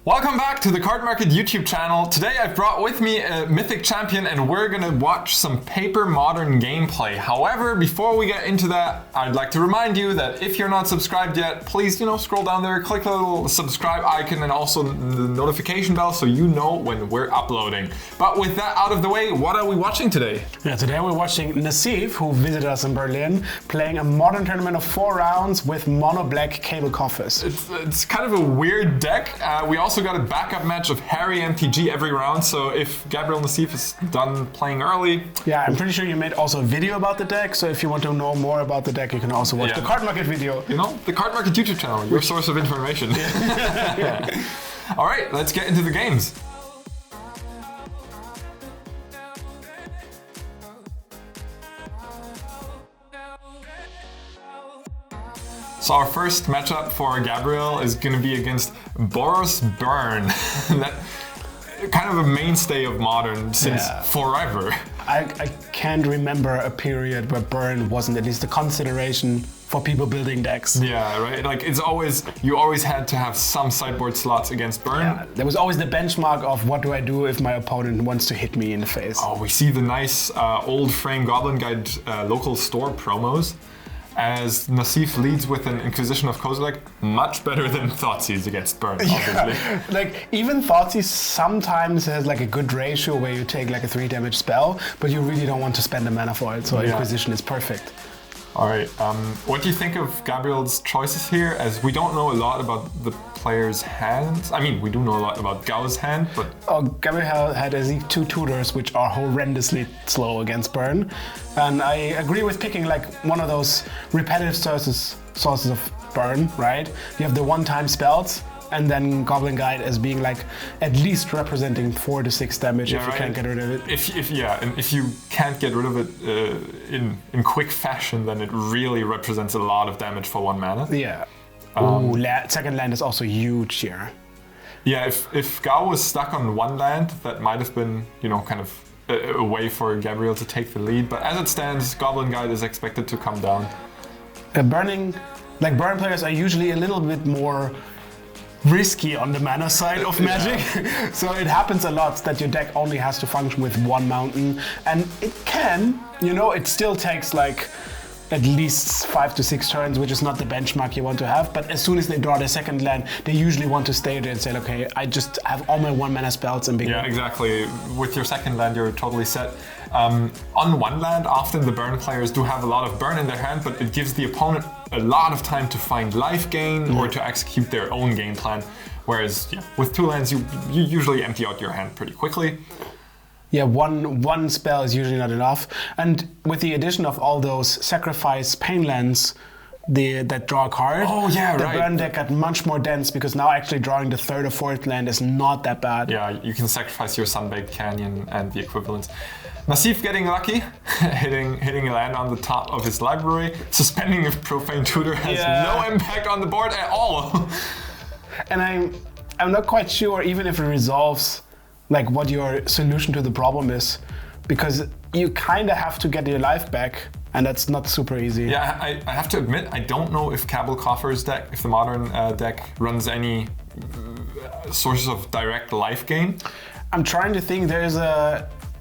Welcome back to the Cardmarket YouTube channel. Today I've brought with me a Mythic Champion and we're gonna watch some Paper Modern gameplay. However, before we get into that, I'd like to remind you that if you're not subscribed yet, please, scroll down there, click the little subscribe icon and also the notification bell so you know when we're uploading. But with that out of the way, what are we watching today? Yeah, today we're watching Nassif, who visited us in Berlin, playing a modern tournament of 4 rounds with mono black cable Coffers. It's kind of a weird deck. We also got a backup match of Harry MTG every round, so if Gabriel Nassif is done playing early... Yeah, I'm pretty sure you made also a video about the deck, so if you want to know more about the deck, you can also watch the Cardmarket video. The Cardmarket YouTube channel, your source of information. All right, let's get into the games. So our first matchup for Gabriel is going to be against Boros Burn. That kind of a mainstay of Modern since forever. I can't remember a period where Burn wasn't at least a consideration for people building decks. Yeah, right. Like you always had to have some sideboard slots against Burn. Yeah, there was always the benchmark of what do I do if my opponent wants to hit me in the face. Oh, we see the nice old frame Goblin Guide local store promos. As Nassif leads with an Inquisition of Kozilek, much better than Thoughtseize against Burn, obviously. Yeah, like even Thoughtseize sometimes has like a good ratio where you take like a 3 damage spell, but you really don't want to spend the mana for it, so Inquisition is perfect. All right, what do you think of Gabriel's choices here, as we don't know a lot about the player's hands? I mean, we do know a lot about Gao's hand, but... Oh, Gabriel had a Zeke 2 tutors, which are horrendously slow against Burn. And I agree with picking like one of those repetitive sources of Burn, right? You have the one-time spells, and then Goblin Guide as being like at least representing 4 to 6 damage if you can't get rid of it. If you can't get rid of it in quick fashion, then it really represents a lot of damage for 1 mana. Yeah. Second land is also huge here. Yeah, if Gao was stuck on 1 land, that might have been, kind of a way for Gabriel to take the lead. But as it stands, Goblin Guide is expected to come down. Burn players are usually a little bit more risky on the mana side of Magic. So it happens a lot that your deck only has to function with 1 mountain. And it can, it still takes like at least 5 to 6 turns, which is not the benchmark you want to have. But as soon as they draw their second land, they usually want to stay there and say, okay, I just have all my 1 mana spells and Yeah, exactly. With your second land, you're totally set. On 1 land, often the Burn players do have a lot of Burn in their hand, but it gives the opponent a lot of time to find life gain or to execute their own game plan. Whereas with 2 lands, you usually empty out your hand pretty quickly. Yeah, one spell is usually not enough. And with the addition of all those sacrifice pain lands that draw a card, the Burn deck got much more dense because now actually drawing the 3rd or 4th land is not that bad. Yeah, you can sacrifice your Sunbaked Canyon and the equivalents. Nassif getting lucky, hitting a land on the top of his library. Suspending a Profane Tutor has no impact on the board at all. And I'm not quite sure even if it resolves like what your solution to the problem is, because you kind of have to get your life back, and that's not super easy. Yeah, I have to admit, I don't know if Coffers deck, if the Modern deck runs any sources of direct life gain. I'm trying to think. There is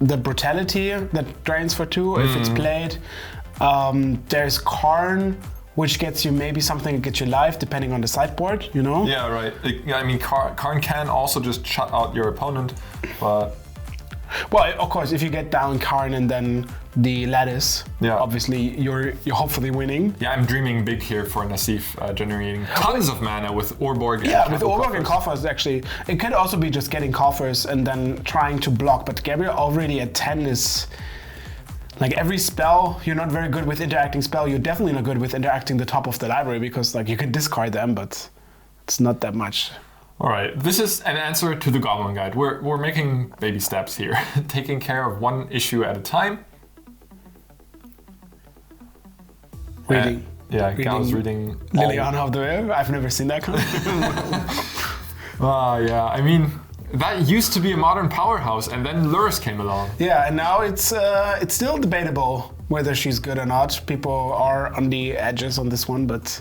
the Brutality that drains for 2 if it's played. There's Karn, which gets you maybe something that gets you life, depending on the sideboard, Yeah, right. I mean, Karn can also just shut out your opponent, but... Well, of course, if you get down Karn and then the Lattice, obviously you're hopefully winning. Yeah, I'm dreaming big here for Nassif, generating tons of mana with Orborg. Yeah, with Orborg and Coffers, actually. It could also be just getting Coffers and then trying to block, but Gabriel already at 10 is... Like every spell, you're not very good with interacting spell. You're definitely not good with interacting the top of the library because like you can discard them, but it's not that much. All right, this is an answer to the Goblin Guide. We're making baby steps here, taking care of 1 issue at a time. Reading. Gao's reading. Liliana of the Wave. I've never seen that kind. Yeah, I mean, that used to be a Modern powerhouse, and then Lurrus came along. Yeah, and now it's still debatable whether she's good or not. People are on the edges on this one, but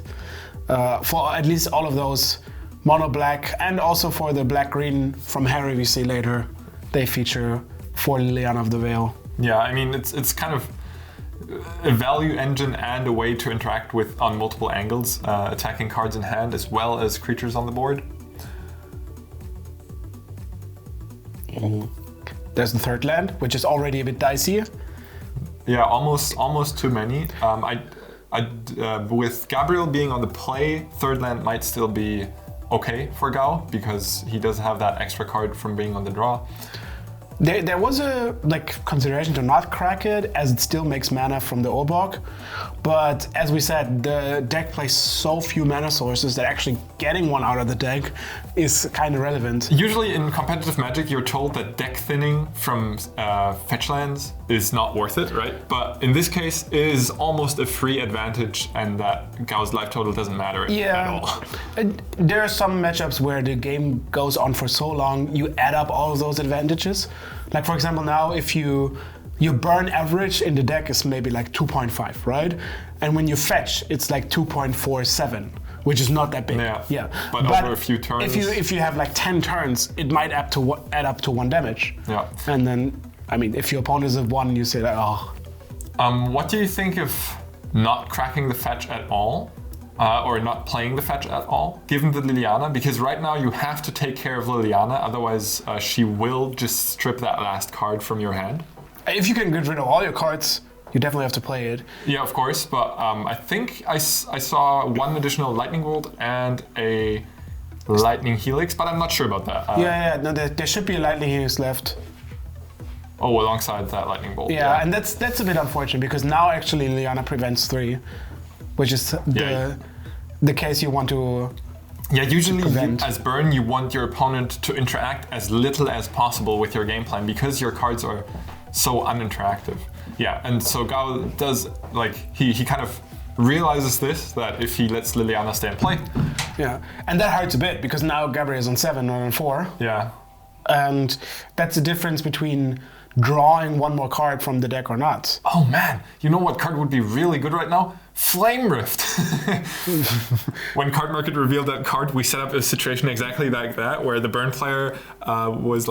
for at least all of those mono black, and also for the black green from Harry we see later, they feature 4 Liliana of the Veil. Yeah, I mean it's kind of a value engine and a way to interact with on multiple angles, attacking cards in hand as well as creatures on the board. There's the third land, which is already a bit dicey. Yeah, almost too many. With Gabriel being on the play, third land might still be okay for Gao because he does have that extra card from being on the draw. There was a consideration to not crack it, as it still makes mana from the Obok. But as we said, the deck plays so few mana sources that actually getting one out of the deck is kind of relevant. Usually in competitive Magic, you're told that deck thinning from fetch lands is not worth it, right? But in this case, it is almost a free advantage, and that Gao's life total doesn't matter at all. There are some matchups where the game goes on for so long, you add up all of those advantages. Like for example, now if your burn average in the deck is maybe like 2.5, right? And when you fetch, it's like 2.47, which is not that big. Yeah. But over a few turns. If you have like 10 turns, it might add up to 1 damage. Yeah. And then, I mean, if your opponent is at 1, you say like, oh. What do you think of not cracking the fetch at all? Or not playing the fetch at all, given the Liliana? Because right now you have to take care of Liliana, otherwise she will just strip that last card from your hand. If you can get rid of all your cards, you definitely have to play it. Yeah, of course, but I think I saw 1 additional Lightning Bolt and a Lightning Helix, but I'm not sure about that. No, there should be a Lightning Helix left. Oh, alongside that Lightning Bolt. Yeah, and that's a bit unfortunate, because now actually Liliana prevents 3, which is the case you want to. Yeah, usually as burn, you want your opponent to interact as little as possible with your game plan because your cards are so uninteractive. Yeah, and so Gao does, he kind of realizes this, that if he lets Liliana stay in play. Yeah, and that hurts a bit because now Gabriel is on 7 or on 4. Yeah. And that's the difference between drawing 1 more card from the deck or not. Oh man, you know what card would be really good right now? Flame Rift. When Cardmarket revealed that card, we set up a situation exactly like that, where the burn player was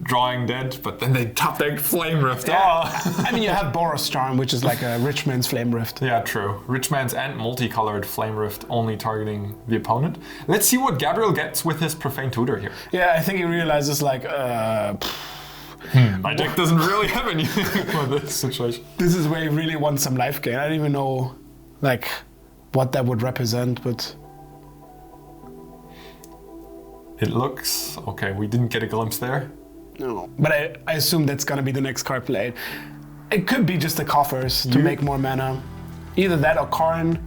drawing dead, but then they top decked Flame Rift. Yeah. Oh. I mean, you have Boros Charm, which is like a Rich Man's Flame Rift. Yeah, true. Rich Man's and multicolored Flame Rift, only targeting the opponent. Let's see what Gabriel gets with his Profane Tutor here. Yeah, I think he realizes my deck doesn't really have anything for this situation. This is where he really wants some life gain. I don't even know what that would represent, but it looks okay. We didn't get a glimpse there. No, but I assume that's gonna be the next card played. It could be just the Coffers to make more mana. Either that or Karn.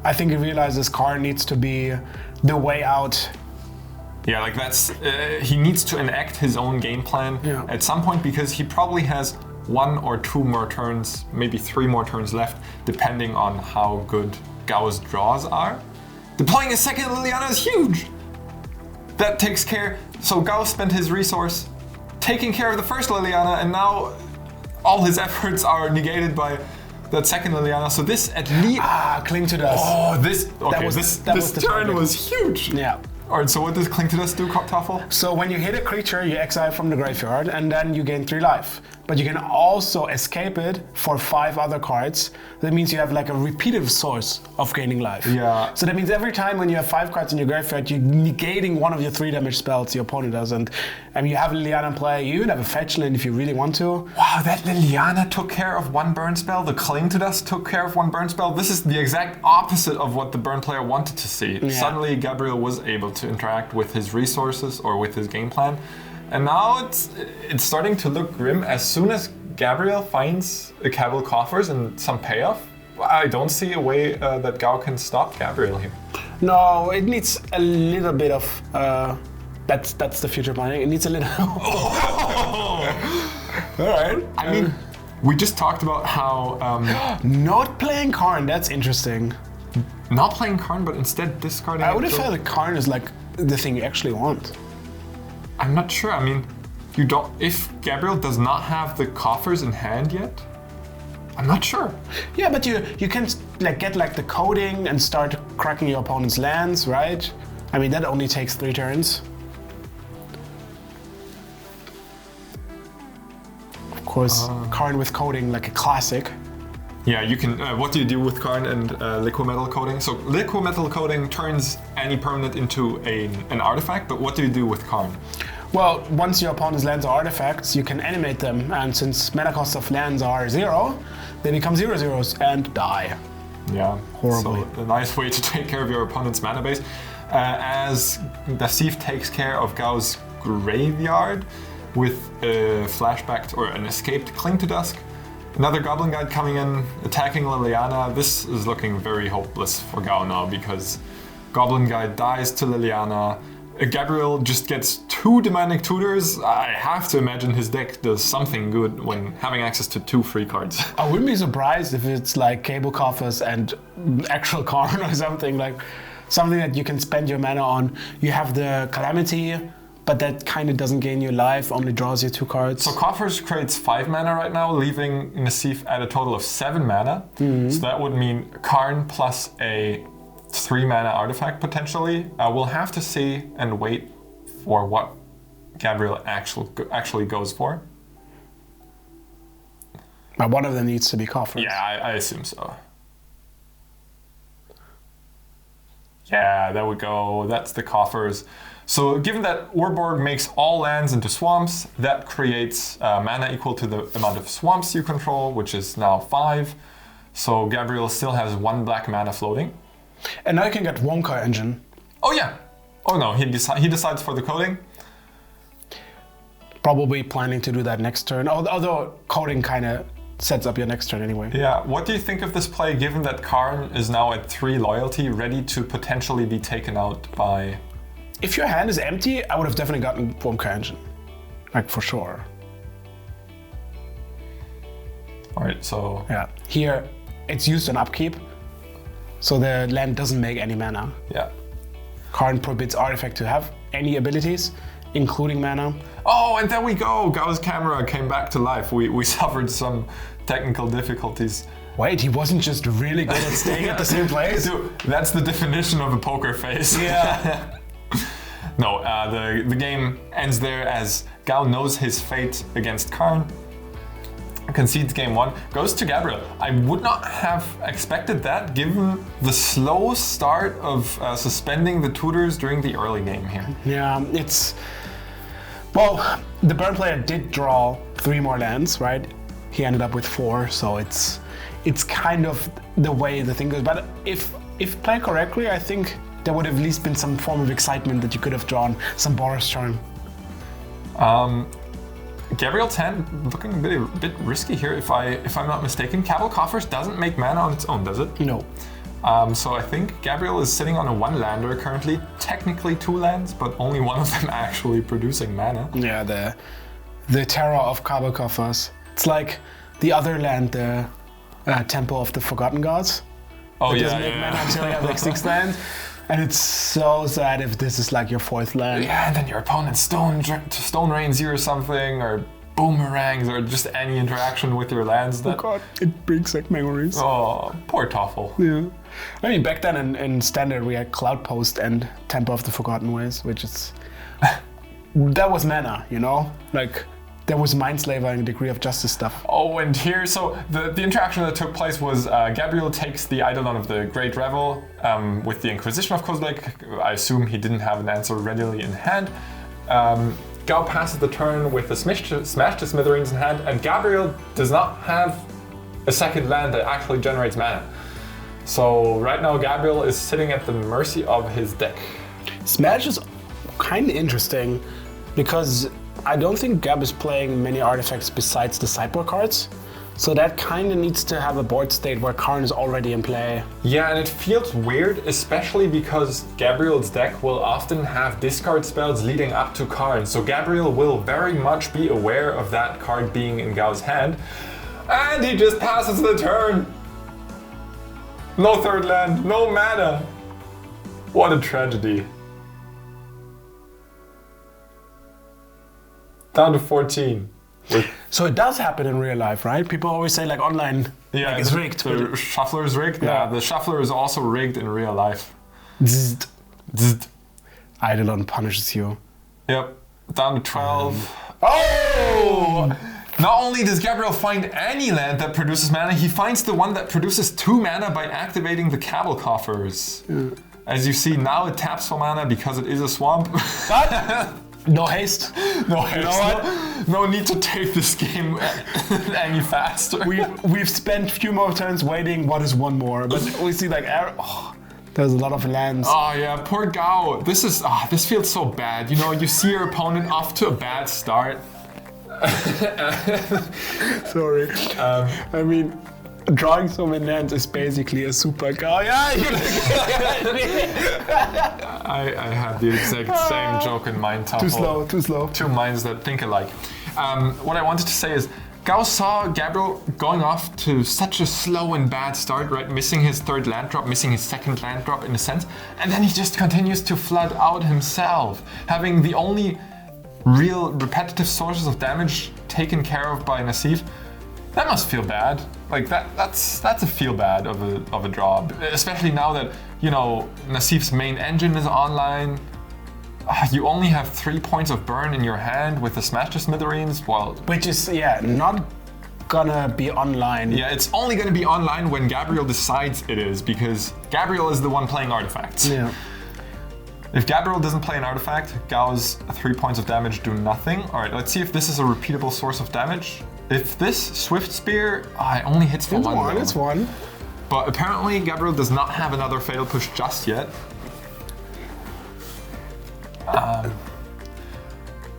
I think he realizes Karn needs to be the way out. Yeah, that's he needs to enact his own game plan at some point, because he probably has 1 or 2 more turns, maybe 3 more turns left, depending on how good Gao's draws are. Deploying a second Liliana is huge! That takes care, so Gao spent his resource taking care of the first Liliana, and now all his efforts are negated by that second Liliana, so this at least... Cling to Dust. Oh, this turn was huge! Yeah. Alright, so what does Cling to Dust do, Toffel? So when you hit a creature, you exile from the graveyard, and then you gain 3 life. But you can also escape it for 5 other cards. That means you have a repetitive source of gaining life. Yeah. So that means every time when you have 5 cards in your graveyard, you're negating one of your 3 damage spells your opponent does. And you have Liliana in play, you even have a fetch land if you really want to. Wow, that Liliana took care of 1 burn spell, the Cling to Dust took care of 1 burn spell. This is the exact opposite of what the burn player wanted to see. Yeah. Suddenly Gabriel was able to interact with his resources or with his game plan. And now it's starting to look grim. As soon as Gabriel finds a Cabal Coffers and some payoff, I don't see a way that Gao can stop Gabriel here. No, it needs a little bit of... that's the future planning. It needs a little... Alright. I mean, we just talked about how... not playing Karn, that's interesting. Not playing Karn, but instead discarding... I would have felt that Karn is the thing you actually want. I'm not sure. I mean, you don't. If Gabriel does not have the Coffers in hand yet, I'm not sure. Yeah, but you can get the coding and start cracking your opponent's lands, right? I mean, that only takes 3 turns. Of course, Karn with coding, like a classic. Yeah, you can. What do you do with Karn and liquimetal coating? So liquimetal coating turns any permanent into an artifact, but what do you do with Karn? Well, once your opponent's lands are artifacts, you can animate them, and since mana costs of lands are 0, they become 0/0s and die. Yeah, horribly. So a nice way to take care of your opponent's mana base. As Nassif takes care of Gao's graveyard with a flashback or an escaped Cling to Dusk. Another Goblin Guide coming in, attacking Liliana. This is looking very hopeless for Gao now because Goblin Guide dies to Liliana. Gabriel just gets 2 Demanding Tutors. I have to imagine his deck does something good when having access to 2 free cards. I wouldn't be surprised if it's like Cable Coffers and actual Karn or something, like something that you can spend your mana on. You have the Calamity, but that kind of doesn't gain you life, only draws you 2 cards. So Coffers creates 5 mana right now, leaving Nassif at a total of 7 mana. So that would mean Karn plus a 3 mana artifact potentially. We'll have to see and wait for what Gabriel actually goes for. But one of them needs to be Coffers. Yeah, I assume so. Yeah, there we go. That's the Coffers. So given that Urborg makes all lands into swamps, that creates mana equal to the amount of swamps you control, which is now 5. So Gabriel still has 1 black mana floating. And now you can get Wonka Engine. Oh yeah. Oh no, he decides for the coding. Probably planning to do that next turn, although coding kind of sets up your next turn anyway. Yeah, what do you think of this play given that Karn is now at 3 loyalty, ready to potentially be taken out by... If your hand is empty, I would have definitely gotten Wonka Engine. Like, for sure. Alright, so... Yeah, here it's used on upkeep, so the land doesn't make any mana. Yeah. Karn forbids artifact to have any abilities, including mana. Oh, and there we go! Gao's camera came back to life. We suffered some technical difficulties. Wait, he wasn't just really good at staying at the same place? Dude, that's the definition of a poker face. Yeah. No, the game ends there as Gao knows his fate against Karn, concedes game 1, goes to Gabriel. I would not have expected that given the slow start of suspending the tutors during the early game here. Yeah, it's... Well, the burn player did draw 3 more lands, right? He ended up with 4, so it's kind of the way the thing goes. But if played correctly, I think there would have at least been some form of excitement that you could have drawn some Boros turn. Gabriel 10 looking a bit risky here, if I'm not mistaken. Cabal Coffers doesn't make mana on its own, does it? No. So I think Gabriel is sitting on a 1-lander currently, technically 2 lands, but only one of them actually producing mana. Yeah, the terror of Cabal Coffers. It's like the other land, the Temple of the Forgotten Gods. Oh, it doesn't make mana until you have like 6 lands. And it's so sad if this is like your 4th land. Yeah, and then your opponent's Stone Rains you or something, or boomerangs, or just any interaction with your lands. That... Oh god, it brings like memories. Oh, poor Toffel. Yeah. I mean, back then in Standard we had Cloudpost and Temple of the Forgotten Ways, which is... that was mana, you know? Like... There was Mindslaver and Degree of Justice stuff. Oh, and here, so the interaction that took place was Gabriel takes the Eidolon of the Great Revel with the Inquisition of Kozilek. I assume he didn't have an answer readily in hand. Gao passes the turn with the Smash to Smithereens in hand, and Gabriel does not have a second land that actually generates mana. So right now Gabriel is sitting at the mercy of his deck. Smash is kind of interesting because I don't think Gab is playing many artifacts besides the sideboard cards. So that kind of needs to have a board state where Karn is already in play. Yeah, and it feels weird, especially because Gabriel's deck will often have discard spells leading up to Karn. So Gabriel will very much be aware of that card being in Gao's hand. And he just passes the turn. No 3rd land, no mana. What a tragedy. Down to 14. So it does happen in real life, right? People always say like online, yeah, like it's rigged. The shuffler is rigged. Yeah, the shuffler is also rigged in real life. Zzzt. Zzzt. Eidolon punishes you. Yep, down to 12. Oh! Not only does Gabriel find any land that produces mana, he finds the one that produces 2 mana by activating the Coffers. As you see, now it taps for mana because it is a swamp. But no haste. No haste. You know what? No need to take this game any faster. We've spent few more turns waiting. What is one more? But we see like there's a lot of lands. Oh yeah, poor Gao. This feels so bad. You know, you see your opponent off to a bad start. Sorry. I mean, drawing so many lands is basically a super Gao. Yeah. I had the exact same joke in mind. Too slow. Two minds that think alike. What I wanted to say is, Gao saw Gabriel going off to such a slow and bad start, right? Missing his 3rd land drop, missing his 2nd land drop in a sense, and then he just continues to flood out himself, having the only real repetitive sources of damage taken care of by Nassif. That must feel bad. Like that's a feel bad of a draw, especially now that, you know, Nassif's main engine is online. You only have 3 points of burn in your hand with the Smash to Smithereens. Which is not gonna be online. Yeah, it's only gonna be online when Gabriel decides it is, because Gabriel is the one playing artifacts. Yeah. If Gabriel doesn't play an artifact, Gao's 3 points of damage do nothing. All right, let's see if this is a repeatable source of damage. If this Swift Spear, it only hits for one. It's one. But apparently Gabriel does not have another Fatal Push just yet.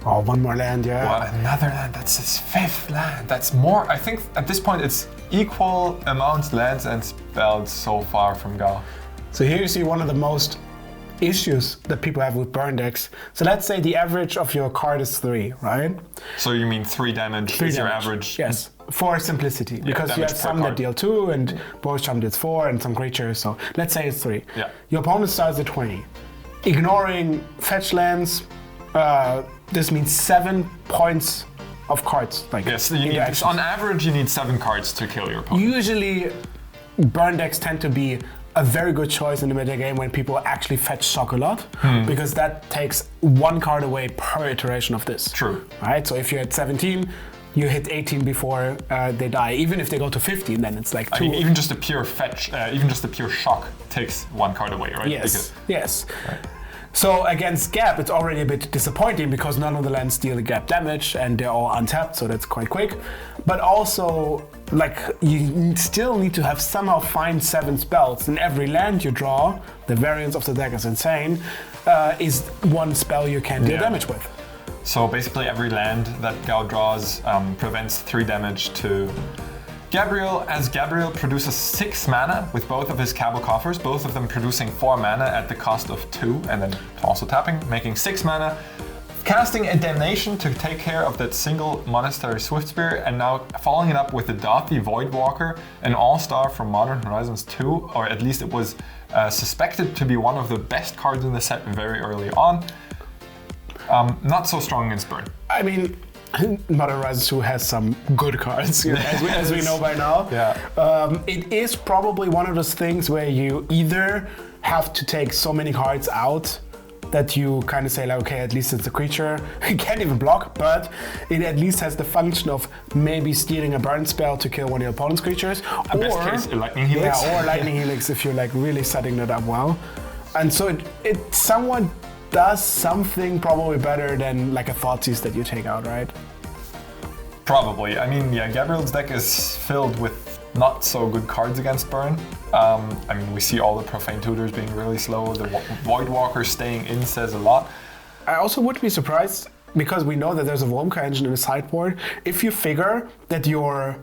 One more land, yeah. Well, another land, that's his 5th land. That's more, I think at this point it's equal amounts lands and spells so far from Gao. So here you see one of the most issues that people have with burn decks. So let's say the average of your card is 3, right? So you mean 3 damage is your average? Yes, for simplicity. Because you have some that deal 2 and Boros Charm deals 4 and some creatures, so let's say it's 3. Yeah. Your opponent starts at 20. Ignoring fetch lands, this means 7 points of cards. Yes, on average you need 7 cards to kill your opponent. Usually burn decks tend to be a very good choice in the meta game when people actually fetch shock a lot, because that takes 1 card away per iteration of this. True. Right? So if you're at 17, you hit 18 before they die. Even if they go to 15, then it's like 2. I mean, even just a pure fetch, even just a pure shock takes 1 card away, right? Yes. Yes. Right. So against Gap, it's already a bit disappointing because none of the lands deal the Gap damage and they're all untapped, so that's quite quick. But also, like, you still need to have somehow find 7 spells. And every land you draw, the variance of the deck is insane, is 1 spell you can deal damage with. So basically every land that Gao draws prevents 3 damage to Gabriel, as Gabriel produces 6 mana with both of his Coffers, both of them producing 4 mana at the cost of 2, and then also tapping, making 6 mana, casting a Damnation to take care of that single Monastery Swift Spear, and now following it up with the Dothy Voidwalker, an all-star from Modern Horizons 2, or at least it was suspected to be one of the best cards in the set very early on. Not so strong against burn. I mean, Modern Horizons 2 has some good cards, as we know by now. Yeah. It is probably one of those things where you either have to take so many cards out that you kind of say, like, okay, at least it's a creature. It can't even block, but it at least has the function of maybe stealing a burn spell to kill one of your opponent's creatures. Or, best case, a Lightning Helix. Yeah, or Lightning Helix if you're like really setting that up well. And so it somewhat does something probably better than like a Thoughtseize that you take out, right? Probably. I mean, yeah, Gabriel's deck is filled with not so good cards against burn. I mean, we see all the Profane Tutors being really slow. The Voidwalker staying in says a lot. I also would be surprised, because we know that there's a Wurmka engine in the sideboard, if you figure that your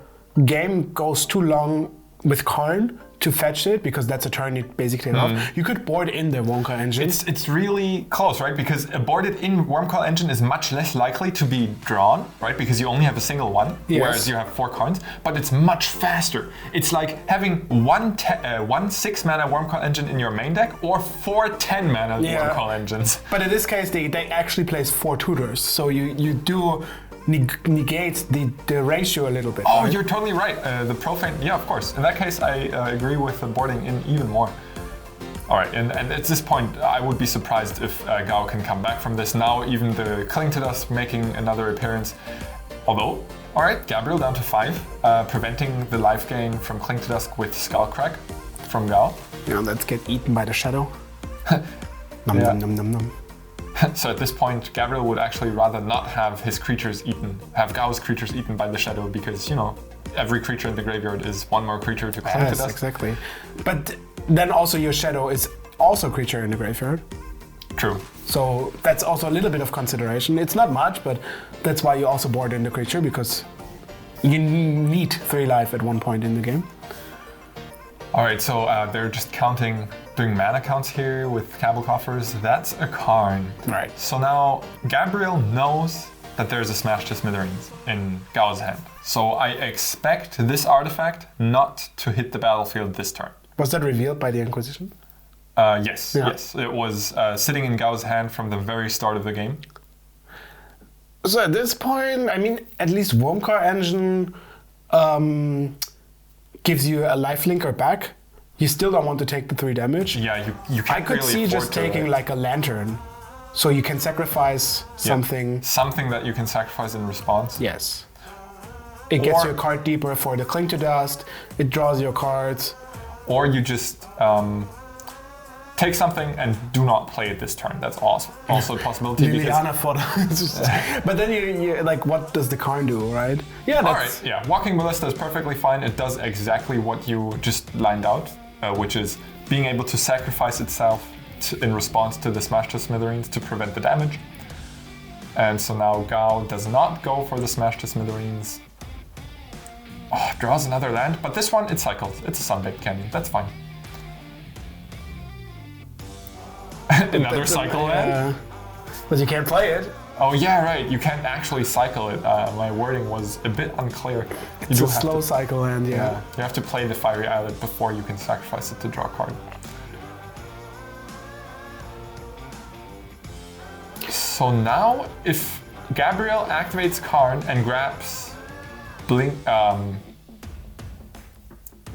game goes too long with Karn to fetch it, because that's a turn you basically off, you could board in the Wurmka engine. It's really close, right? Because a boarded in Wurmka engine is much less likely to be drawn, right? Because you only have a single one, whereas you have 4 cards, but it's much faster. It's like having one 6 mana Wurmka engine in your main deck, or 4 10 mana Wurmka engines. But in this case, they actually place 4 tutors, so you do negate the ratio a little bit. Oh, right? You're totally right. The Profane, yeah, of course. In that case, I agree with the boarding in even more. All right, and at this point, I would be surprised if Gao can come back from this. Now, even the Cling to Dust making another appearance. Although, all right, Gabriel down to 5, preventing the life gain from Cling to Dust with Skullcrack from Gao. Yeah, let's get eaten by the shadow. Nom Yeah. nom nom nom nom. So at this point, Gabriel would actually rather not have his creatures eaten, have Gao's creatures eaten by the shadow, because, you know, every creature in the graveyard is one more creature to Cling to Yes, Dust. exactly. But then also your shadow is also a creature in the graveyard. True. So that's also a little bit of consideration. It's not much, but that's why you also board in the creature, because you need 3 life at one point in the game. All right, so they're just doing mana counts here with Coffers. That's a Karn. Right. So now Gabriel knows that there's a Smash to Smithereens in Gao's hand. So I expect this artifact not to hit the battlefield this turn. Was that revealed by the Inquisition? Yes, Yeah. yes. It was sitting in Gao's hand from the very start of the game. So at this point, I mean, at least Wormcar Engine gives you a life linker back. You still don't want to take the 3 damage. Yeah, you can't I could really see afford just to, taking like a lantern, so you can sacrifice something. Something that you can sacrifice in response. Yes. It gets Or- your card deeper for the Cling to Dust. It draws your cards. Or you just take something and do not play it this turn. That's also a possibility. because- Liliana for but then you like, what does the Karn do, right? Yeah, All that's right, yeah. Walking Ballista is perfectly fine. It does exactly what you just lined out, which is being able to sacrifice itself in response to the Smash to Smithereens to prevent the damage. And so now Gao does not go for the Smash to Smithereens. Oh, draws another land, but this one, it cycles. It's a Sunbaked Canyon. That's fine. Another that's cycle land? but you can't play it. Oh yeah, right. You can't actually cycle it. My wording was a bit unclear. It's do a have slow to- cycle and Yeah, you have to play the Fiery Islet before you can sacrifice it to draw a card. So now, if Gabriel activates Karn and grabs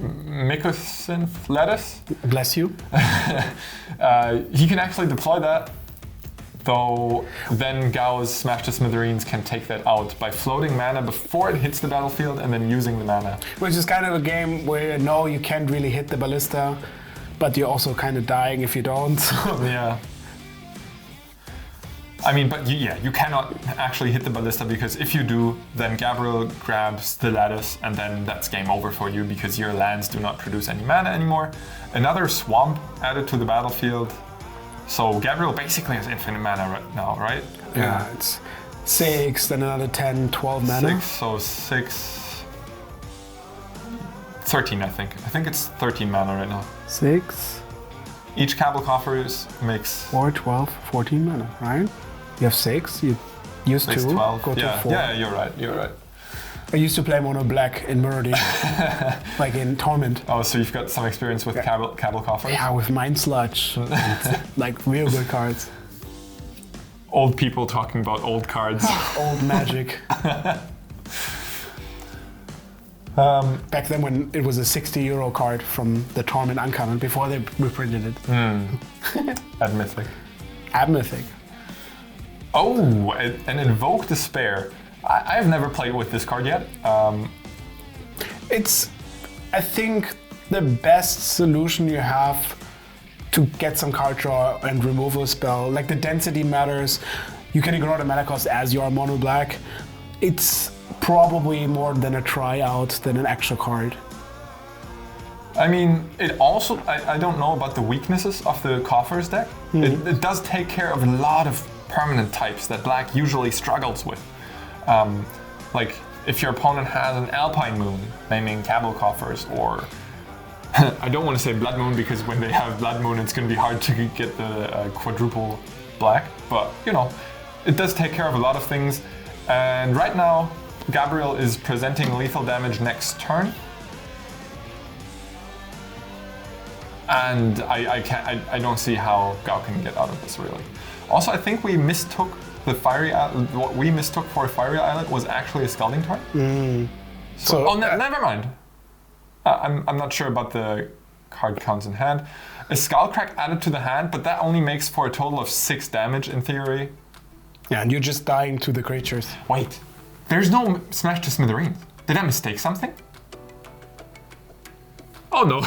Mycosynth Lettuce, Bless you. he can actually deploy that. Though then Gao's Smash to Smithereens can take that out by floating mana before it hits the battlefield and then using the mana. Which is kind of a game where you know you can't really hit the ballista, but you're also kind of dying if you don't. Yeah. I mean, but you cannot actually hit the ballista, because if you do, then Gabriel grabs the lattice and then that's game over for you, because your lands do not produce any mana anymore. Another swamp added to the battlefield. So Gabriel basically has infinite mana right now, right? Yeah, it's 6, then another 10, 12 mana. 6, so 6... 13, I think. I think it's 13 mana right now. 6, Each Coffers makes 4, 12, 14 mana, right? You have 6, you use 6, 2, 12. go to Yeah, 4. yeah, you're right. I used to play mono black in Murdy, like in Torment. Oh, so you've got some experience with Coffers? Yeah, with Mind Sludge, and, like real good cards. Old people talking about old cards. Old Magic. Back then when it was a €60 card from the Torment Uncommon, before they reprinted it. At Mythic. At Mythic. Oh, and Invoke Despair. I've never played with this card yet. It's, I think, the best solution you have to get some card draw and remove a spell. Like, the density matters. You can ignore the mana cost as you are mono black. It's probably more than a tryout than an actual card. I mean, it also, I don't know about the weaknesses of the Coffers deck. It does take care of a lot of permanent types that black usually struggles with. Like, if your opponent has an Alpine Moon, naming Coffers, or I don't want to say Blood Moon, because when they have Blood Moon, it's going to be hard to get the quadruple black. But, you know, it does take care of a lot of things. And right now, Gabriel is presenting lethal damage next turn. And I don't see how Gao can get out of this, really. Also, I think we mistook the Fiery Islet. What we mistook for a Fiery Islet was actually a Scalding Tarn. So, never mind. I'm not sure about the card counts in hand. a Skullcrack added to the hand, but that only makes for a total of 6 damage in theory. Yeah, and you're just dying to the creatures. Wait, there's no Smash to Smithereens. Did I mistake something? Oh no.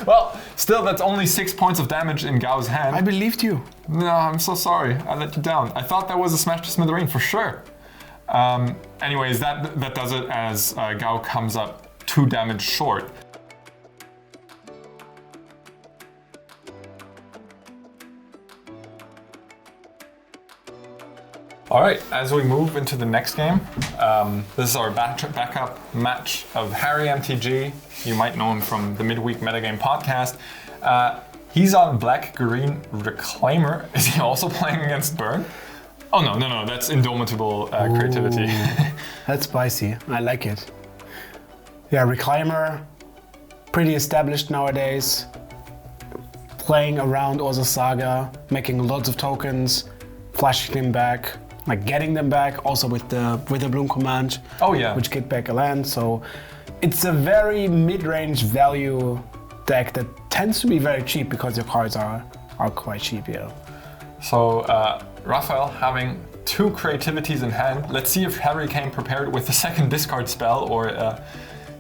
Well, still, that's only 6 points of damage in Gao's hand. I believed you. No, I'm so sorry. I let you down. I thought that was a Smash to Smithereen for sure. Anyways, that does it as Gao comes up 2 damage short. Alright, as we move into the next game, this is our backup match of Harry MTG. You might know him from the Midweek Metagame podcast. He's on Black-Green Reclaimer. Is he also playing against Burn? Oh no, that's Indomitable Creativity. That's spicy, I like it. Yeah, Reclaimer, pretty established nowadays. Playing around Urza Saga, making lots of tokens, flashing them back. Like getting them back, also with the Bloom command. Oh yeah. Which get back a land. So it's a very mid-range value deck that tends to be very cheap because your cards are quite cheap, yeah. So Raphael having 2 creativities in hand. Let's see if Harry came prepared with the second discard spell or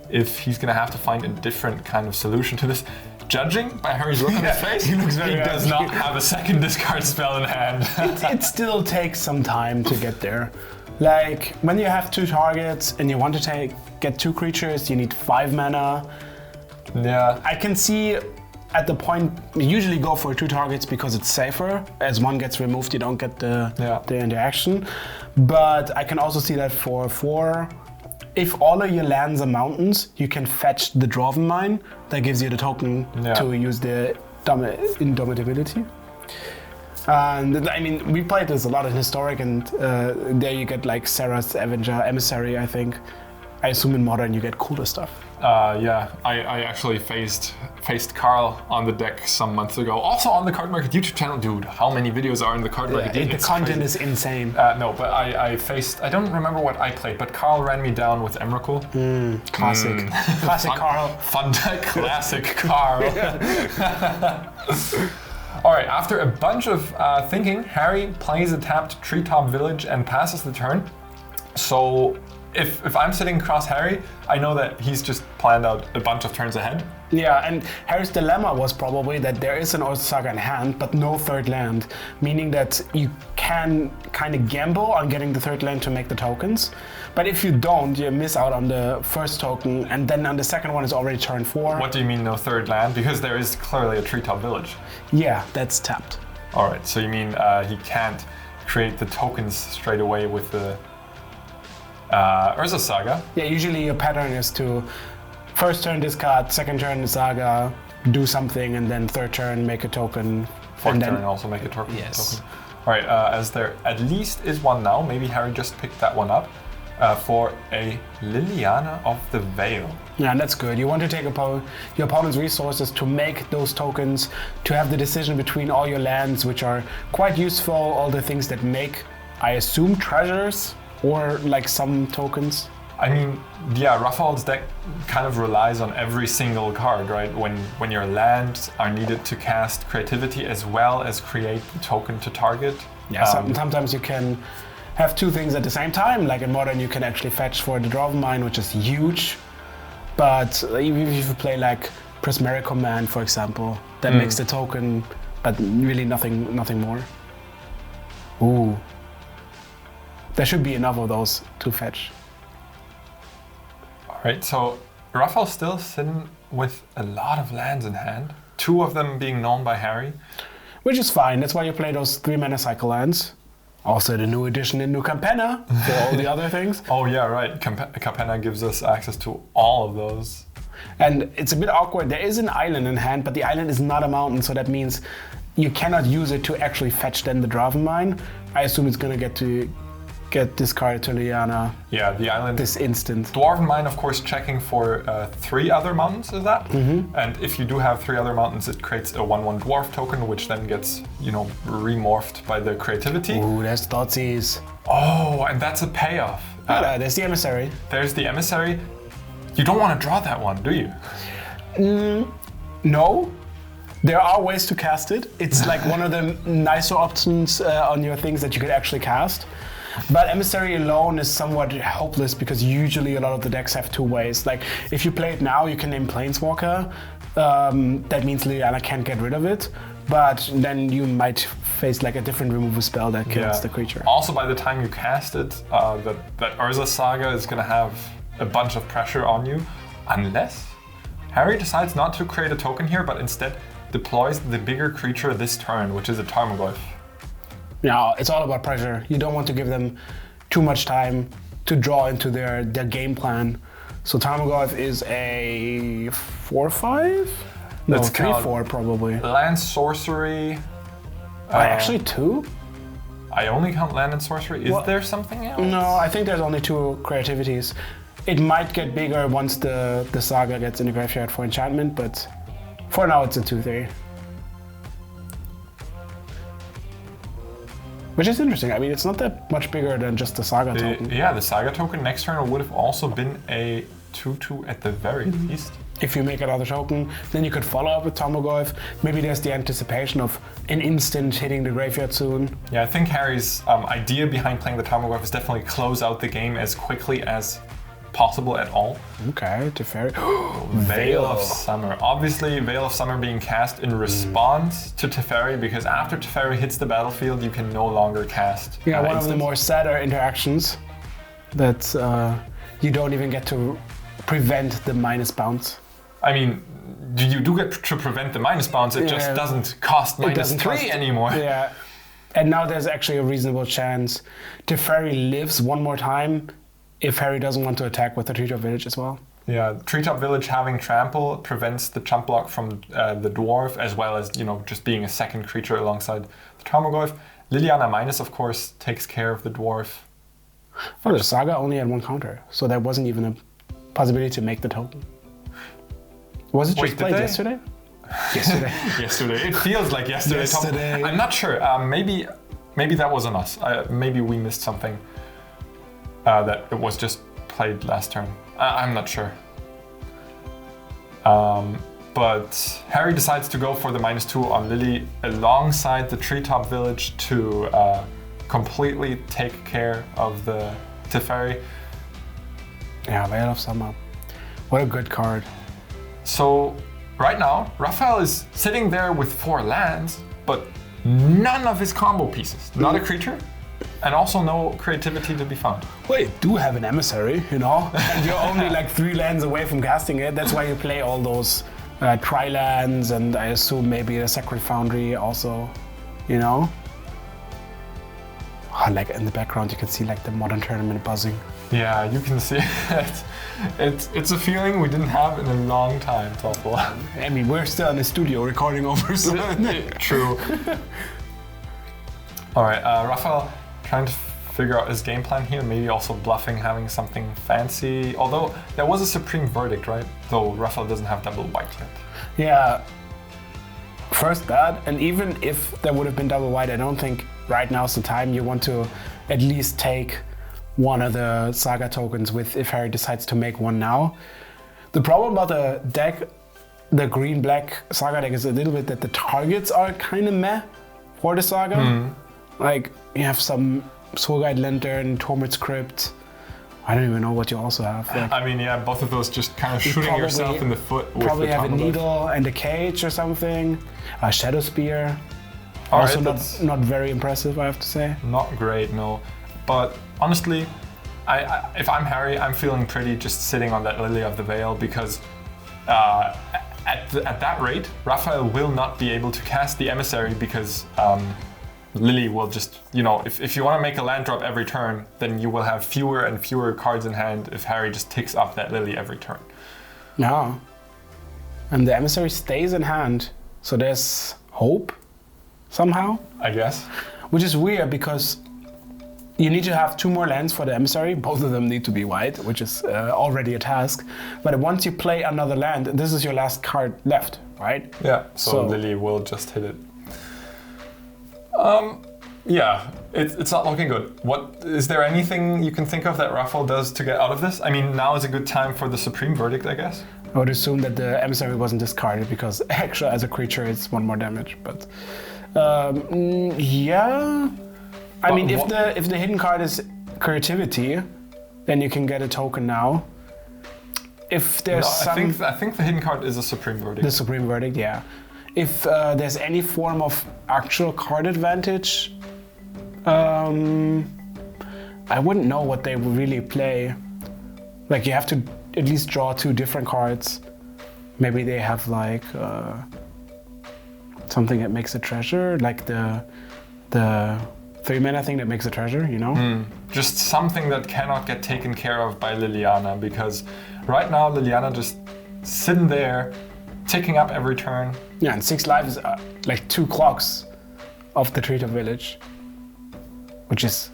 if he's gonna have to find a different kind of solution to this. Judging by Harry's look on his face, he does not have a second discard spell in hand. It still takes some time to get there. Like, when you have 2 targets and you want to get 2 creatures, you need 5 mana. Yeah. I can see at the point, you usually go for 2 targets because it's safer. As one gets removed, you don't get the interaction. But I can also see that for 4, if all of your lands are mountains, you can fetch the Dwarven Mine. That gives you the token to use the Indomitability. And I mean, we played this a lot in Historic, and there you get like Sarah's Avenger, Emissary, I think. I assume in Modern you get cooler stuff. Yeah, I actually faced Carl on the deck some months ago. Also on the Cardmarket YouTube channel. Dude, how many videos are in the Cardmarket? The content is insane. No, but I don't remember what I played, but Carl ran me down with Emrakul. Classic. Classic Carl. Fun deck, classic Carl. Alright, after a bunch of thinking, Harry plays a tapped Treetop Village and passes the turn. So if I'm sitting across Harry, I know that he's just planned out a bunch of turns ahead. Yeah, and Harry's dilemma was probably that there is an Urza Saga in hand, but no 3rd land, meaning that you can kind of gamble on getting the 3rd land to make the tokens. But if you don't, you miss out on the first token, and then on the second one is already turn 4. What do you mean no 3rd land? Because there is clearly a Treetop Village. Yeah, that's tapped. Alright, so you mean he can't create the tokens straight away with the Urza Saga? Yeah, usually your pattern is to first turn discard, second turn Saga, do something, and then 3rd turn make a token. 4th turn also make a token. Yes. Alright, as there at least is one now, maybe Harry just picked that one up for a Liliana of the Veil. Yeah, and that's good. You want to take your opponent's resources to make those tokens, to have the decision between all your lands, which are quite useful, all the things that make, I assume, treasures, or like some tokens. I mean, yeah, Raphael's deck kind of relies on every single card, right? When your lands are needed to cast creativity as well as create the token to target. Yeah, sometimes you can have 2 things at the same time. Like in Modern, you can actually fetch for the Dwarven Mine, which is huge. But even if you play like Prismaric Command, for example, that makes the token, but really nothing more. Ooh. There should be enough of those to fetch. Alright, so Raphael's still sitting with a lot of lands in hand, 2 of them being known by Harry. Which is fine, that's why you play those 3 mana cycle lands. Also the new addition in New Capenna for all the other things. Oh yeah, right, Capenna gives us access to all of those. And it's a bit awkward, there is an island in hand, but the island is not a mountain, so that means you cannot use it to actually fetch then the Dwarven Mine. I assume it's gonna get discarded to Liliana. Yeah, the island. This instant. Dwarven Mine, of course, checking for 3 other mountains, is that? Mm-hmm. And if you do have 3 other mountains, it creates a 1/1 dwarf token, which then gets, remorphed by the creativity. Ooh, there's Thoughtseize. Oh, and that's a payoff. There's the Emissary. There's the Emissary. You don't want to draw that one, do you? No. There are ways to cast it. It's like one of the nicer options on your things that you could actually cast. But Emissary alone is somewhat hopeless because usually a lot of the decks have 2 ways. Like if you play it now, you can name Planeswalker. That means Liliana can't get rid of it. But then you might face like a different removal spell that kills the creature. Also, by the time you cast it, that Urza Saga is going to have a bunch of pressure on you, unless Harry decides not to create a token here, but instead deploys the bigger creature this turn, which is a Tarmogoyf. Yeah, it's all about pressure. You don't want to give them too much time to draw into their game plan. So Tarmogoyf is a 4/5? No, 3/4 probably. Land sorcery. Actually 2? I only count land and sorcery. Is there something else? No, I think there's only 2 creativities. It might get bigger once the saga gets in the graveyard for enchantment, but for now it's a 2/3. Which is interesting. I mean, it's not that much bigger than just the saga token. Yeah, the saga token next turn would have also been a 2/2 at the very least. If you make another token, then you could follow up with Tarmogoyf. Maybe there's the anticipation of an instant hitting the graveyard soon. Yeah, I think Harry's idea behind playing the Tarmogoyf is definitely close out the game as quickly as possible at all. Okay, Teferi. Veil of Summer. Obviously, Veil of Summer being cast in response to Teferi, because after Teferi hits the battlefield, you can no longer cast. Yeah, one of the more sadder interactions that you don't even get to prevent the minus bounce. I mean, you do get to prevent the minus bounce, it just doesn't cost -3 anymore. Yeah, and now there's actually a reasonable chance Teferi lives one more time if Harry doesn't want to attack with the Treetop Village as well. Yeah, Treetop Village having trample prevents the chump block from the dwarf, as well as, just being a second creature alongside the Tarmogoyf. Liliana Minus, of course, takes care of the dwarf. Oh, the saga only had 1 counter, so there wasn't even a possibility to make the token. Was it just played yesterday? Yesterday. It feels like yesterday. I'm not sure. Maybe that was on us. Maybe we missed something. That it was just played last turn. I'm not sure. But Harry decides to go for the -2 on Lily alongside the Treetop Village to completely take care of the Teferi. Yeah, Veil of Summer. What a good card. So right now, Raphael is sitting there with 4 lands, but none of his combo pieces. Not a creature, and also no creativity to be found. Well, you do have an emissary, and you're only like 3 lands away from casting it. That's why you play all those tri-lands, and I assume maybe a Sacred Foundry also, like in the background you can see like the Modern Tournament buzzing. Yeah, you can see it. It's a feeling we didn't have in a long time, Toffel. I mean, we're still in the studio recording over, so... True. All right, Raphael trying to figure out his game plan here, maybe also bluffing, having something fancy. Although there was a Supreme Verdict, right? Though Raphael doesn't have double white yet. Yeah. First that, and even if there would have been double white, I don't think right now's the time. You want to at least take one of the saga tokens with if Harry decides to make one now. The problem about the deck, the green-black saga deck, is a little bit that the targets are kind of meh for the saga. Like, you have some Soulguide Lantern, Tormod's Crypt. I don't even know what you also have. Like, I mean, yeah, both of those just kind of shooting yourself in the foot with probably the have a needle and a cage or something. A Shadow Spear. All also right, not very impressive, I have to say. Not great, no. But honestly, if I'm Harry, I'm feeling pretty just sitting on that Lily of the Veil, because at that rate, Raphael will not be able to cast the Emissary, because Lily will just, if you want to make a land drop every turn, then you will have fewer and fewer cards in hand if Harry just ticks up that Lily every turn. Yeah. And the Emissary stays in hand, so there's hope somehow, I guess. Which is weird, because you need to have 2 more lands for the Emissary. Both of them need to be white, which is already a task. But once you play another land, this is your last card left, right? Yeah, so Lily will just hit it. Yeah, it's not looking good. Is there anything you can think of that Raphael does to get out of this? I mean, now is a good time for the Supreme Verdict, I guess. I would assume that the emissary wasn't discarded because actually as a creature it's 1 more damage. But yeah, I mean if the hidden card is creativity, then you can get a token now. If there's I think the hidden card is a Supreme Verdict. The Supreme Verdict, yeah. If there's any form of actual card advantage, I wouldn't know what they would really play. Like you have to at least draw 2 different cards. Maybe they have like something that makes a treasure, like the 3-mana thing that makes a treasure, you know? Just something that cannot get taken care of by Liliana, because right now Liliana just sitting there, ticking up every turn. Yeah, and 6 lives is like 2 clocks of the Treetop Village, which is,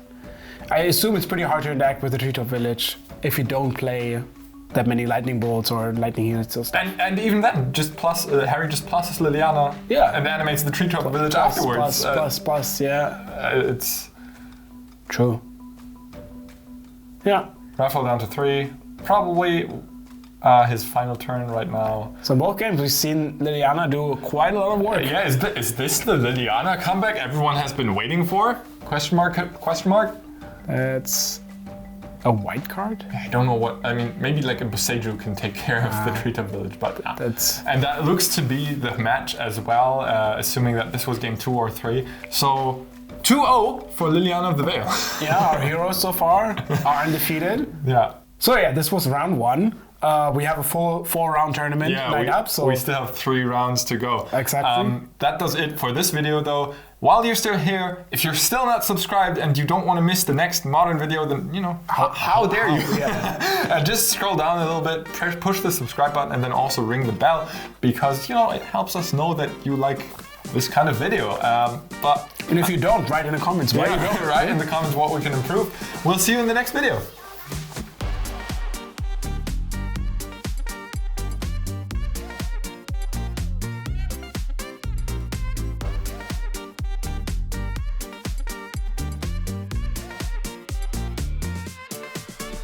I assume it's pretty hard to interact with the Treetop Village if you don't play that many lightning bolts or lightning units or stuff. And even then, just Harry just pluses Liliana, Yeah. and animates the Treetop Village afterwards. Plus, yeah. It's True. Yeah. Raffle down to 3. Probably his final turn right now. So in both games we've seen Liliana do quite a lot of work. Yeah, is this the Liliana comeback everyone has been waiting for? Question mark? It's a white card? I don't know what, I mean, maybe like a Boseiju can take care of the Treetop Village, but that's... And that looks to be the match as well, assuming that this was game 2 or 3. So 2-0 for Liliana of the Veil. Yeah, our heroes so far are undefeated. Yeah. So yeah, this was round 1. We have a full 4-round tournament lined up. So we still have 3 rounds to go. Exactly. That does it for this video though. While you're still here, if you're still not subscribed and you don't want to miss the next modern video, then, you know, how dare you? Yeah. Just scroll down a little bit, push the subscribe button, and then also ring the bell, because, you know, it helps us know that you like this kind of video. And if you don't, write in the comments why you don't. Write in the comments what we can improve. We'll see you in the next video.